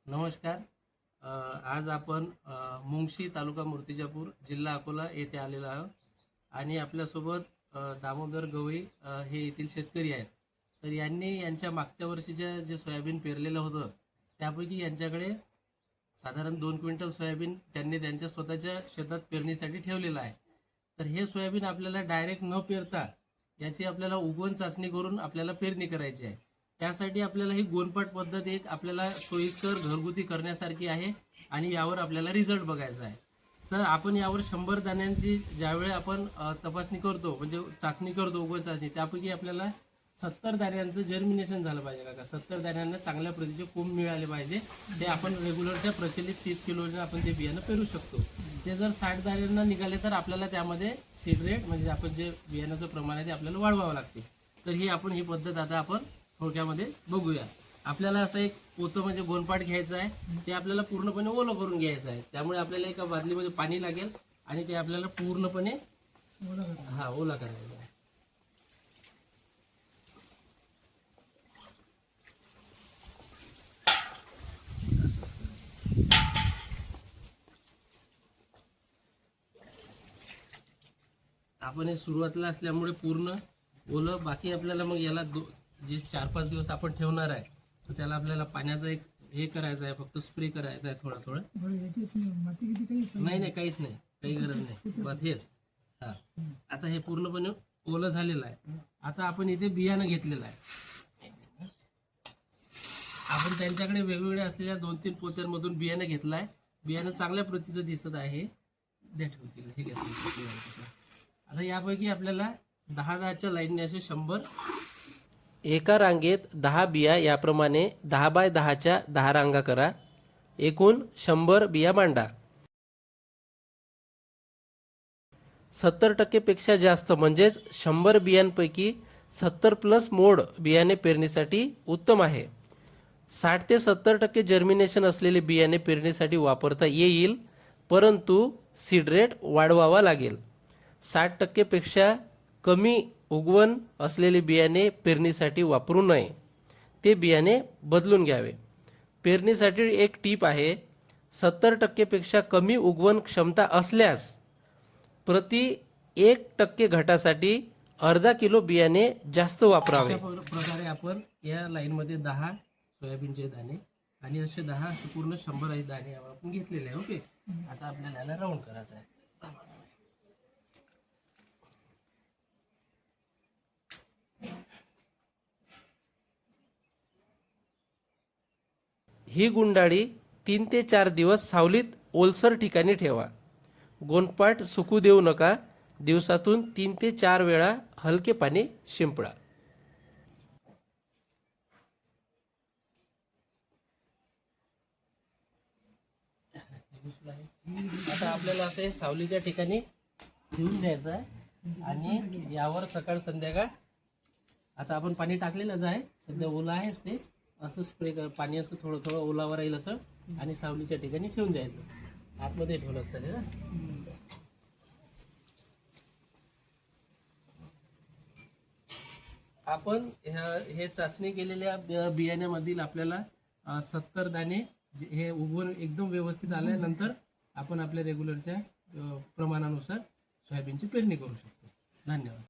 नमस्कार. आज आपण मुंगशी तालुका मूर्तिजापूर जिल्हा अकोला येथे आलेलो आहोत आणि आपल्यासोबत दामोदर गवई हे येथील शेतकरी आहेत. तर यांनी यांच्या मागच्या वर्षीच्या जे सोयाबीन पेरलेलं होतं त्यापैकी यांच्याकडे साधारण 2 क्विंटल सोयाबीन त्यांनी त्यांच्या स्वतःच्या शेतात पेरणीसाठी ठेवलेलं आहे. तर हे सोयाबीन आपल्याला डायरेक्ट न पेरता याची आपल्याला उगवण चाचणी करून आपल्याला पेरणी करायची आहे. त्यासाठी आपल्याला ही गोनपाट पद्धत एक आपल्याला सोयीस्कर घरगुती करण्यासारखी आहे आणि यावर आपल्याला रिझल्ट बघायचा आहे. तर आपण यावर 100 दाण्यांची ज्यावेळी आपण तपासणी करतो म्हणजे चाचणी करतो उगवण चाचणी, त्यापैकी आपल्याला 70 दाण्यांचं जर्मिनेशन झालं पाहिजे का 70 दाण्यांना चांगल्या प्रतीचे कोंब मिळाले पाहिजे. ते आपण रेग्युलरच्या प्रचलित 30 किलोने आपण ते बियाणं पेरू शकतो. ते जर 60 दाण्यांना निघाले तर आपल्याला त्यामध्ये सीड रेट म्हणजे आपण जे बियाण्याचं प्रमाण आहे ते आपल्याला वाढवावं लागते. तर ही पद्धत आता आपण थोडक्यामध्ये बघूया. आपल्याला असं एक पोतं म्हणजे गोनपाट घ्यायचं आहे. ते आपल्याला पूर्णपणे ओलं करून घ्यायचं आहे. त्यामुळे आपल्याला एका बादलीमध्ये पाणी लागेल आणि ते आपल्याला पूर्णपणे ओला करायचं आहे. आपण हे सुरुवातीला असल्यामुळे पूर्ण ओलं, बाकी आपल्याला मग याला जे 4-5 दिवस आपण ठेवणार आहे तर त्याला आपल्याला पाण्याचा एक हे करायचं आहे, फक्त स्प्रे करायचा आहे थोडा थोडा. नाही काहीच नाही, काही गरज नाही, बस हेच. आता हे पूर्णपणे ओलं झालेलं आहे. आता आपण इथे बियाणं घेतलेलं आहे. आपण त्यांच्याकडे वेगवेगळे असलेल्या 2-3 पोत्यांमधून बियाणं घेतलं आहे. बियाणं चांगल्या प्रतीचं दिसत आहे. द्या ठेवतील हे घेतलं. आता यापैकी आपल्याला 10-10च्या लाईनने असे 100 एका रांगेत 10 बिया याप्रमाणे 10 बाय 10च्या 10 रांगा करा. एकूण 100 बिया मांडा. 70% पेक्षा जास्त म्हणजेच 100 बियांपैकी 70+ मोड बियाणे पेरणीसाठी उत्तम आहे. 60 ते 70% जर्मिनेशन असलेले बियाणे पेरणीसाठी वापरता येईल, परंतु सीड रेट वाढवावा लागेल. 60% पेक्षा कमी उगवण असलेले बियाणे पेरणीसाठी वापरू नये. ते बियाणे बदलून घ्यावे. पेरणीसाठी एक टीप आहे. 70% पेक्षा कमी उगवण क्षमता असल्यास प्रति 1% घटासाठी अर्धा किलो बियाणे जास्त वापरावे. अशा प्रकारे आपण या लाईनमध्ये 10 सोयाबीनचे दाणे आणि असे 10 पूर्ण 100 दाणे आपण घेतलेले आहे. ओके, आता आपल्याला याला राऊंड करायचं आहे. ही गुंडाळी 3 ते 4 दिवस सावलीत ओलसर ठिकाणी ठेवा. गोनपाट सुकू देऊ नका. दिवसातून 3 ते 4 वेळा हलके पाणी शिंपडा. आता आपल्याला असे सावलीच्या ठिकाणी ठेवून द्यायचं आहे आणि यावर सकाळ संध्याकाळ आता आपण पाणी टाकलेलंच आहे, सध्या ओलं आहेच ते. असं स्प्रे कर, पाणी असं थोडं थोडं ओलावर राहील असं आणि सावलीच्या ठिकाणी ठेवून द्यायचं. आतमध्ये ठेवलं चालेल ना. आपण हे चाचणी केलेल्या बियाण्यामधील आपल्याला 70 दाणे हे उगवून एकदम व्यवस्थित आल्यानंतर आपण आपल्या रेग्युलरच्या प्रमाणानुसार सोयाबीनची पेरणी करू शकतो. धन्यवाद.